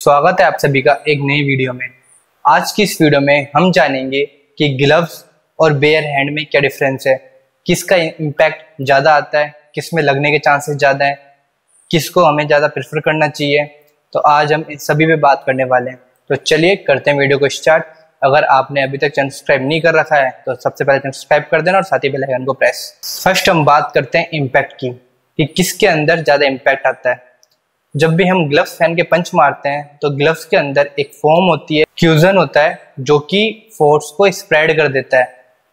स्वागत है आप सभी का एक नई वीडियो में। आज की इस वीडियो में हम जानेंगे कि ग्लव्स और बेयर हैंड में क्या डिफरेंस है, किसका इम्पैक्ट ज़्यादा आता है, किस में लगने के चांसेस ज़्यादा हैं, किसको हमें ज़्यादा प्रेफर करना चाहिए। तो आज हम इन सभी पे बात करने वाले हैं। तो चलिए करते हैं वीडियो को स्टार्ट। अगर आपने अभी तक चैनल सब्सक्राइब नहीं कर रखा है तो सबसे पहले चैनल सब्सक्राइब कर देना और साथ ही बेल आइकन को प्रेस। फर्स्ट हम बात करते हैं इम्पैक्ट की, कि किसके अंदर ज़्यादा इम्पैक्ट आता है। जब भी हम ग्लव्स पहन के पंच मारते हैं तो ग्लव्स के अंदर एक फोम होती है, फ्यूजन होता है, जो कि फोर्स को स्प्रेड कर देता है,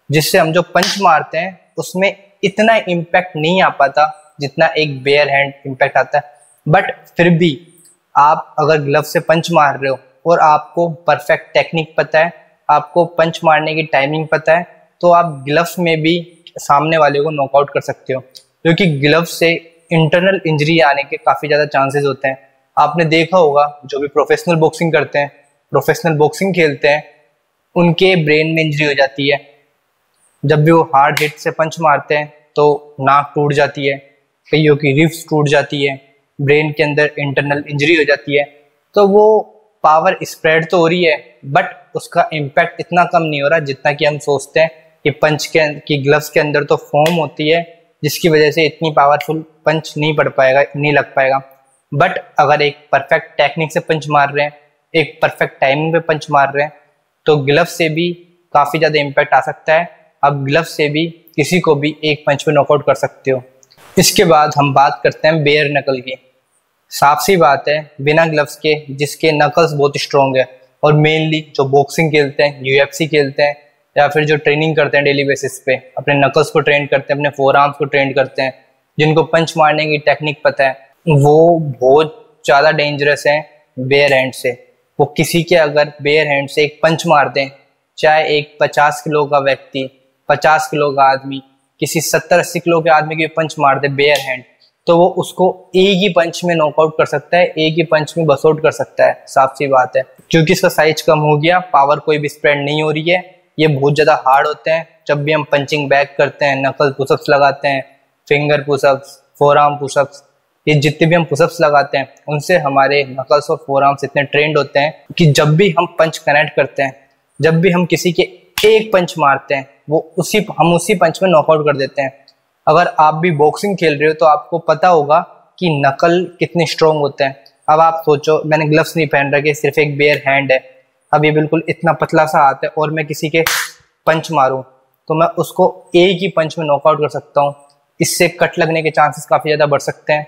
जिससे हम जो पंच मारते हैं उसमें इतना इम्पैक्ट नहीं आ पाता जितना एक बेयर हैंड इम्पैक्ट आता है। बट फिर भी आप अगर ग्लव से पंच मार रहे हो और आपको परफेक्ट टेक्निक पता है, आपको पंच मारने की टाइमिंग पता है, तो आप ग्लव्स में भी सामने वाले को नॉकआउट कर सकते हो, क्योंकि ग्लव से इंटरनल इंजरी आने के काफ़ी ज़्यादा चांसेस होते हैं। आपने देखा होगा जो भी प्रोफेशनल बॉक्सिंग करते हैं, प्रोफेशनल बॉक्सिंग खेलते हैं, उनके ब्रेन में इंजरी हो जाती है। जब भी वो हार्ड हिट से पंच मारते हैं तो नाक टूट जाती है, कईयों की रिब्स टूट जाती है, ब्रेन के अंदर इंटरनल इंजरी हो जाती है। तो वो पावर स्प्रेड तो हो रही है बट उसका इम्पैक्ट इतना कम नहीं हो रहा जितना कि हम सोचते हैं कि पंच के ग्लव्स के अंदर तो फोम होती है, जिसकी वजह से इतनी पावरफुल पंच नहीं पड़ पाएगा, नहीं लग पाएगा। बट अगर एक परफेक्ट टेक्निक से पंच मार रहे हैं, एक परफेक्ट टाइमिंग पे पंच मार रहे हैं, तो ग्लव से भी काफ़ी ज़्यादा इम्पैक्ट आ सकता है। अब ग्लव से भी किसी को भी एक पंच में नॉकआउट कर सकते हो। इसके बाद हम बात करते हैं बेयर नकल की। साफ सी बात है, बिना ग्लव्स के जिसके नकल्स बहुत स्ट्रॉन्ग है, और मेनली जो बॉक्सिंग खेलते हैं, यूएफसी खेलते हैं, या फिर जो ट्रेनिंग करते हैं डेली बेसिस पे, अपने नकल्स को ट्रेन करते हैं, अपने फोर आर्म्स को ट्रेन करते हैं, जिनको पंच मारने की टेक्निक पता है, वो बहुत ज़्यादा डेंजरस हैं बेयर हैंड से। वो किसी के अगर बेयर हैंड से एक पंच मार दें, चाहे एक 50 किलो का व्यक्ति, 50 किलो का आदमी किसी 70-80 किलो के आदमी के पंच मार दे बेयर हैंड, तो वो उसको एक ही पंच में नॉकआउट कर सकता है, एक ही पंच में बस आउट कर सकता है। साफ सी बात है, क्योंकि इसका साइज कम हो गया, पावर कोई भी स्प्रेड नहीं हो रही है, ये बहुत ज़्यादा हार्ड होते हैं। जब भी हम पंचिंग बैक करते हैं, नकल पुशअप्स लगाते हैं, finger pushups, four arm pushups, ये जितने भी हम पुशअप्स लगाते हैं उनसे हमारे नकल्स और फोर आर्म्स इतने ट्रेंड होते हैं कि जब भी हम पंच कनेक्ट करते हैं, जब भी हम किसी के एक पंच मारते हैं, हम उसी पंच में नॉकआउट कर देते हैं। अगर आप भी बॉक्सिंग खेल रहे हो तो आपको पता होगा कि नकल कितने स्ट्रॉन्ग होते हैं। अब आप सोचो, मैंने ग्लव्स नहीं पहन रखे, सिर्फ एक बेयर हैंड है, अब ये बिल्कुल इतना पतला सा हाथ है और मैं किसी के पंच मारूं तो मैं उसको एक ही पंच में नॉकआउट कर सकता हूं। इससे कट लगने के चांसेस काफ़ी ज़्यादा बढ़ सकते हैं।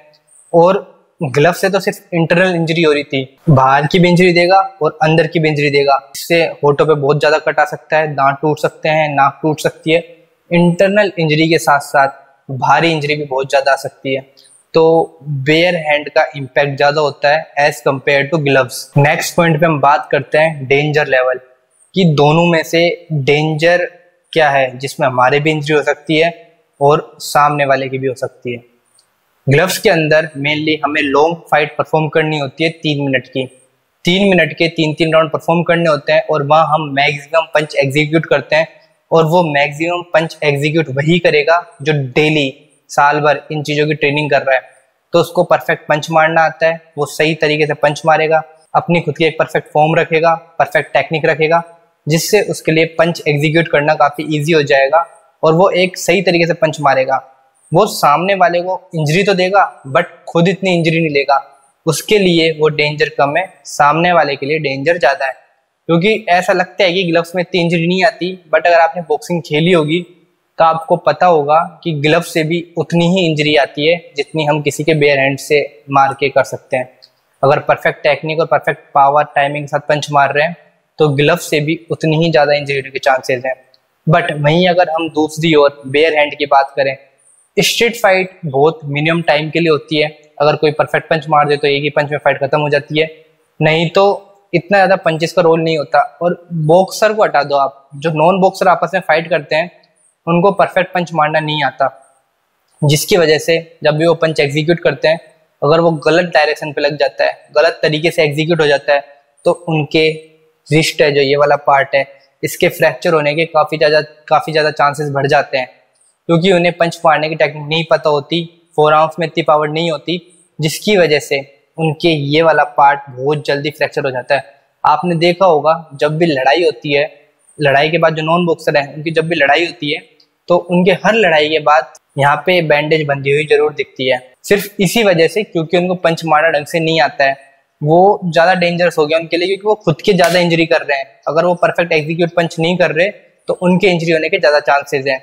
और ग्लव से तो सिर्फ इंटरनल इंजरी हो रही थी, बाहर की भी इंजरी देगा और अंदर की भी इंजरी देगा। इससे होठों पे बहुत ज़्यादा कट आ सकता है, दांत टूट सकते हैं, नाक टूट सकती है। इंटरनल इंजरी के साथ साथ भारी इंजरी भी बहुत ज़्यादा आ सकती है। तो बेयर हैंड का इम्पैक्ट ज़्यादा होता है as compare to gloves. Next point पे हम बात करते हैं डेंजर लेवल, कि दोनों में से डेंजर क्या है, जिसमें हमारे भी इंजरी हो सकती है और सामने वाले की भी हो सकती है। ग्लव्स के अंदर मेनली हमें लॉन्ग फाइट परफॉर्म करनी होती है 3 मिनट की। 3 मिनट के 3-3 राउंड परफॉर्म करने होते हैं और वहाँ हम मैक्सिमम पंच एग्जीक्यूट करते हैं, और वो मैक्सिमम पंच एग्जीक्यूट वही करेगा जो डेली साल भर इन चीज़ों की ट्रेनिंग कर रहा है। तो उसको परफेक्ट पंच मारना आता है, वो सही तरीके से पंच मारेगा, अपनी खुद की एक परफेक्ट फॉर्म रखेगा, परफेक्ट टेक्निक रखेगा, जिससे उसके लिए पंच एग्जीक्यूट करना काफ़ी ईजी हो जाएगा और वो एक सही तरीके से पंच मारेगा। वो सामने वाले को इंजरी तो देगा बट खुद इतनी इंजरी नहीं लेगा, उसके लिए वो डेंजर कम है, सामने वाले के लिए डेंजर ज़्यादा है। क्योंकि ऐसा लगता है कि ग्लव्स में इतनी इंजरी नहीं आती, बट अगर आपने बॉक्सिंग खेली होगी तो आपको पता होगा कि ग्लव से भी उतनी ही इंजरी आती है जितनी हम किसी के बेयर हैंड से मार के कर सकते हैं। अगर परफेक्ट टेक्निक और परफेक्ट पावर टाइमिंग के साथ पंच मार रहे हैं तो ग्लव से भी उतनी ही ज़्यादा इंजरी होने के चांसेस हैं। बट वहीं अगर हम दूसरी ओर बेयर हैंड की बात करें, स्ट्रीट फाइट बहुत मिनिमम टाइम के लिए होती है। अगर कोई परफेक्ट पंच मार दे तो एक ही पंच में फाइट खत्म हो जाती है, नहीं तो इतना ज़्यादा पंचेस का रोल नहीं होता। और बॉक्सर को हटा दो, आप जो नॉन बॉक्सर आपस में फाइट करते हैं उनको परफेक्ट पंच मारना नहीं आता, जिसकी वजह से जब भी वो पंच एग्जीक्यूट करते हैं, अगर वो गलत डायरेक्शन पे लग जाता है, गलत तरीके से एग्जीक्यूट हो जाता है, तो उनके रिस्ट है, जो ये वाला पार्ट है, इसके फ्रैक्चर होने के काफ़ी ज़्यादा चांसेस बढ़ जाते हैं, क्योंकि उन्हें पंच मारने की टेक्निक नहीं पता होती, फोर आर्म्स में इतनी पावर नहीं होती, जिसकी वजह से उनके ये वाला पार्ट बहुत जल्दी फ्रैक्चर हो जाता है। आपने देखा होगा जब भी लड़ाई होती है, लड़ाई के बाद जो नॉन बॉक्सर है उनकी जब भी लड़ाई होती है तो उनके हर लड़ाई के बाद यहाँ पे बैंडेज बंधी हुई जरूर दिखती है, सिर्फ इसी वजह से क्योंकि उनको पंच मारना ढंग से नहीं आता है। वो ज्यादा डेंजरस हो गया उनके लिए क्योंकि वो खुद के ज्यादा इंजरी कर रहे हैं। अगर वो परफेक्ट एग्जीक्यूट पंच नहीं कर रहे तो उनके इंजरी होने के ज्यादा चांसेस हैं।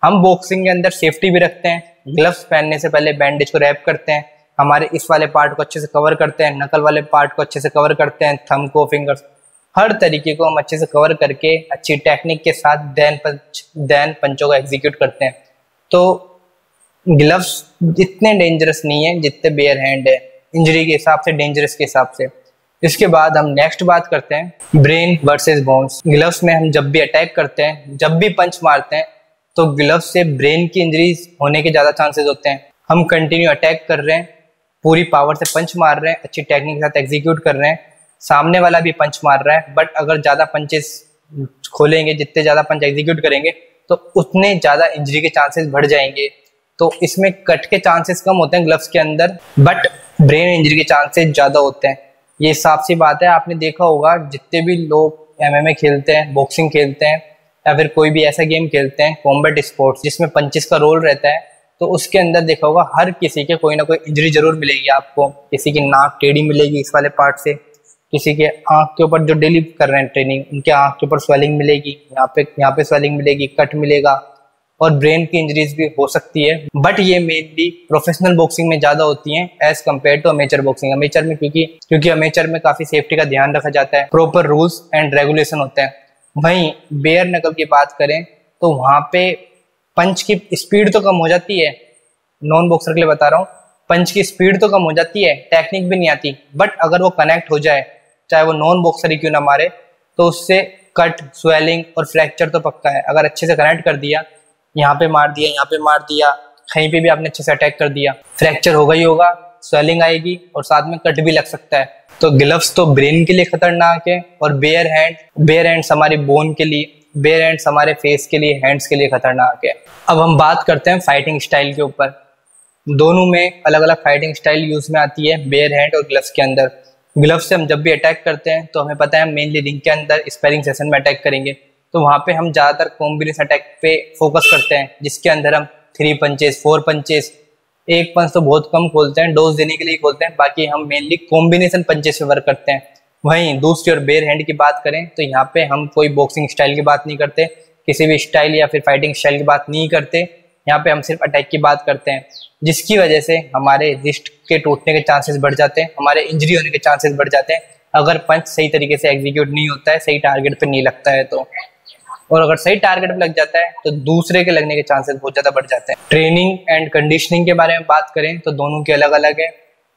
हम बॉक्सिंग के अंदर सेफ्टी भी रखते हैं, ग्लव्स पहनने से पहले बैंडेज को रैप करते हैं, हमारे इस वाले पार्ट को अच्छे से कवर करते हैं, नकल वाले पार्ट को अच्छे से कवर करते हैं, थंब को, फिंगर्स, हर तरीके को हम अच्छे से कवर करके अच्छी टेक्निक के साथ दैन पंचों को एग्जीक्यूट करते हैं। तो ग्लव्स इतने डेंजरस नहीं है जितने बेयर हैंड है, इंजरी के हिसाब से, डेंजरस के हिसाब से। इसके बाद हम नेक्स्ट बात करते हैं ब्रेन वर्सेस बोन्स। ग्लव्स में हम जब भी अटैक करते हैं, जब भी पंच मारते हैं तो ग्लव्स से ब्रेन की इंजरीज होने के ज्यादा चांसेस होते हैं। हम कंटिन्यू अटैक कर रहे हैं, पूरी पावर से पंच मार रहे हैं, अच्छी टेक्निक के साथ एग्जीक्यूट कर रहे हैं, सामने वाला भी पंच मार रहा है, बट अगर ज्यादा पंचेस खोलेंगे, जितने ज्यादा पंच एग्जीक्यूट करेंगे तो उतने ज्यादा इंजरी के चांसेस बढ़ जाएंगे। तो इसमें कट के चांसेस कम होते हैं ग्लव्स के अंदर, बट ब्रेन इंजरी के चांसेस ज्यादा होते हैं। ये साफ सी बात है। आपने देखा होगा जितने भी लोग एमएमए खेलते हैं, बॉक्सिंग खेलते हैं या फिर कोई भी ऐसा गेम खेलते हैं कॉम्बैट स्पोर्ट्स जिसमें पंचेस का रोल रहता है, तो उसके अंदर देखा होगा हर किसी के कोई ना कोई इंजरी जरूर मिलेगी आपको। किसी की नाक टेढ़ी मिलेगी इस वाले पार्ट से, किसी के आंख के ऊपर जो डेली कर रहे हैं ट्रेनिंग उनके आंख के ऊपर स्वेलिंग मिलेगी, यहाँ पे स्वेलिंग मिलेगी, कट मिलेगा, और ब्रेन की इंजरीज भी हो सकती है। बट ये मेनली प्रोफेशनल बॉक्सिंग में ज्यादा होती हैं as compare to amateur boxing. Amateur में क्योंकि अमेचर में काफी सेफ्टी का ध्यान रखा जाता है, प्रॉपर रूल्स एंड रेगुलेशन होते हैं। वहीं बेयर नकल की बात करें तो वहां पे पंच की स्पीड तो कम हो जाती है, नॉन बॉक्सर के लिए बता रहा हूँ, पंच की स्पीड तो कम हो जाती है, टेक्निक भी नहीं आती, बट अगर वो कनेक्ट हो जाए, चाहे वो नॉन बॉक्सर ही क्यों ना मारे, तो उससे कट, स्वेलिंग और फ्रैक्चर तो पक्का है। अगर अच्छे से कनेक्ट कर दिया, यहाँ पे मार दिया, यहाँ पे मार दिया, कहीं पे भी आपने अच्छे से अटैक कर दिया, फ्रैक्चर होगा ही होगा, स्वेलिंग आएगी और साथ में कट भी लग सकता है। तो ग्लव्स तो ब्रेन के लिए खतरनाक है, और बेयर हैंड्स हमारी बोन के लिए, बेयर हैंड्स हमारे फेस के लिए, हैंड्स के लिए खतरनाक है। अब हम बात करते हैं फाइटिंग स्टाइल के ऊपर। दोनों में अलग अलग फाइटिंग स्टाइल यूज में आती है, बेयर हैंड और ग्लव्स के अंदर। ग्लव्स से हम जब भी अटैक करते हैं तो हमें पता है मेनली रिंग के अंदर स्पैरिंग सेशन में अटैक करेंगे, तो वहां पे हम ज्यादातर कॉम्बिनेशन अटैक पे फोकस करते हैं, जिसके अंदर हम 3 पंचेस, 4 पंचेस, एक पंच तो बहुत कम खोलते हैं, डोज देने के लिए खोलते हैं, बाकी हम मेनली कॉम्बिनेशन पंचेस पे वर्क करते हैं। वहीं दूसरी और बेयर हैंड की बात करें तो यहाँ पे हम कोई बॉक्सिंग स्टाइल की बात नहीं करते, किसी भी स्टाइल या फिर फाइटिंग स्टाइल की बात नहीं करते, यहाँ पे हम सिर्फ अटैक की बात करते हैं, जिसकी वजह से हमारे रिस्ट के टूटने के चांसेस बढ़ जाते हैं, हमारे इंजरी होने के चांसेस बढ़ जाते हैं अगर पंच सही तरीके से एग्जीक्यूट नहीं होता है, सही टारगेट पे नहीं लगता है तो। और अगर सही टारगेट पे लग जाता है तो दूसरे के लगने के चांसेस बहुत ज्यादा बढ़ जाते हैं। ट्रेनिंग एंड कंडीशनिंग के बारे में बात करें तो दोनों के अलग अलग है।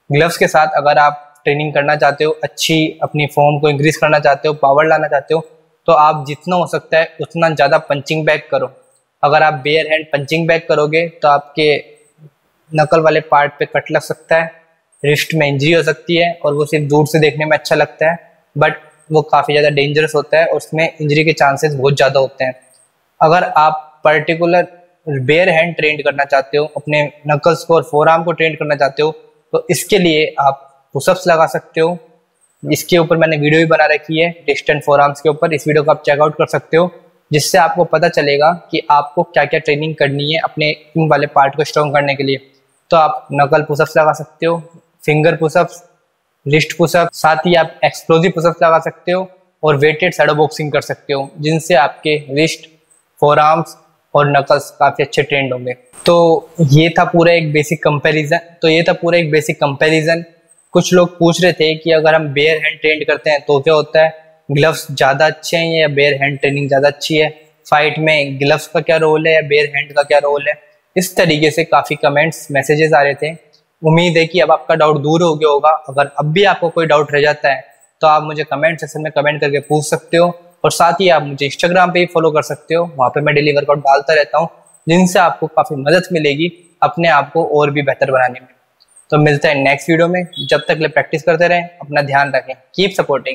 ग्लव्स के साथ अगर आप ट्रेनिंग करना चाहते हो, अच्छी अपनी फॉर्म को इंक्रीज करना चाहते हो, पावर लाना चाहते हो, तो आप जितना हो सकता है उतना ज्यादा पंचिंग बैक करो। अगर आप बेयर हैंड पंचिंग बैक करोगे तो आपके नकल वाले पार्ट पे कट लग सकता है, रिस्ट में इंजरी हो सकती है, और वो सिर्फ दूर से देखने में अच्छा लगता है बट वो काफी ज्यादा डेंजरस होता है और उसमें इंजरी के चांसेस बहुत ज्यादा होते हैं। अगर आप पर्टिकुलर बेयर हैंड ट्रेन करना चाहते हो, अपने नकल्स को और फोरआर्म को ट्रेन करना चाहते हो, तो इसके लिए आप पुशअप्स लगा सकते हो। इसके ऊपर मैंने वीडियो भी बना रखी है डिस्टेंट फोरआर्म्स के ऊपर, इस वीडियो को आप चेकआउट कर सकते हो, जिससे आपको पता चलेगा कि आपको क्या क्या ट्रेनिंग करनी है अपने इन वाले पार्ट को स्ट्रॉन्ग करने के लिए। तो आप नकल पुशअप्स लगा सकते हो, फिंगर पुशअप्स, रिस्ट पुशअप, साथ ही आप एक्सप्लोजिव पुशअप्स लगा सकते हो और वेटेड शैडो बॉक्सिंग कर सकते हो, जिनसे आपके रिस्ट, फोरआर्म्स और नकल्स काफी अच्छे ट्रेंड होंगे। तो ये था पूरा एक बेसिक कंपैरिजन। कुछ लोग पूछ रहे थे कि अगर हम बेयर हैंड ट्रेंड करते हैं तो क्या होता है, ग्लव्स ज्यादा अच्छे हैं या बेयर हैंड ट्रेनिंग ज्यादा अच्छी है, फाइट में ग्लव्स का क्या रोल है या बेयर हैंड का क्या रोल है। इस तरीके से काफी कमेंट्स, मैसेजेस आ रहे थे। उम्मीद है कि अब आपका डाउट दूर हो गया होगा। अगर अब भी आपको कोई डाउट रह जाता है तो आप मुझे कमेंट सेक्शन में कमेंट करके पूछ सकते हो, और साथ ही आप मुझे इंस्टाग्राम पे भी फॉलो कर सकते हो, वहां पे मैं डेली वर्कआउट डालता रहता हूँ, जिनसे आपको काफी मदद मिलेगी अपने आप को और भी बेहतर बनाने में। तो मिलते हैं नेक्स्ट वीडियो में, जब तक ले प्रैक्टिस करते रहें, अपना ध्यान रखें, कीप सपोर्टिंग।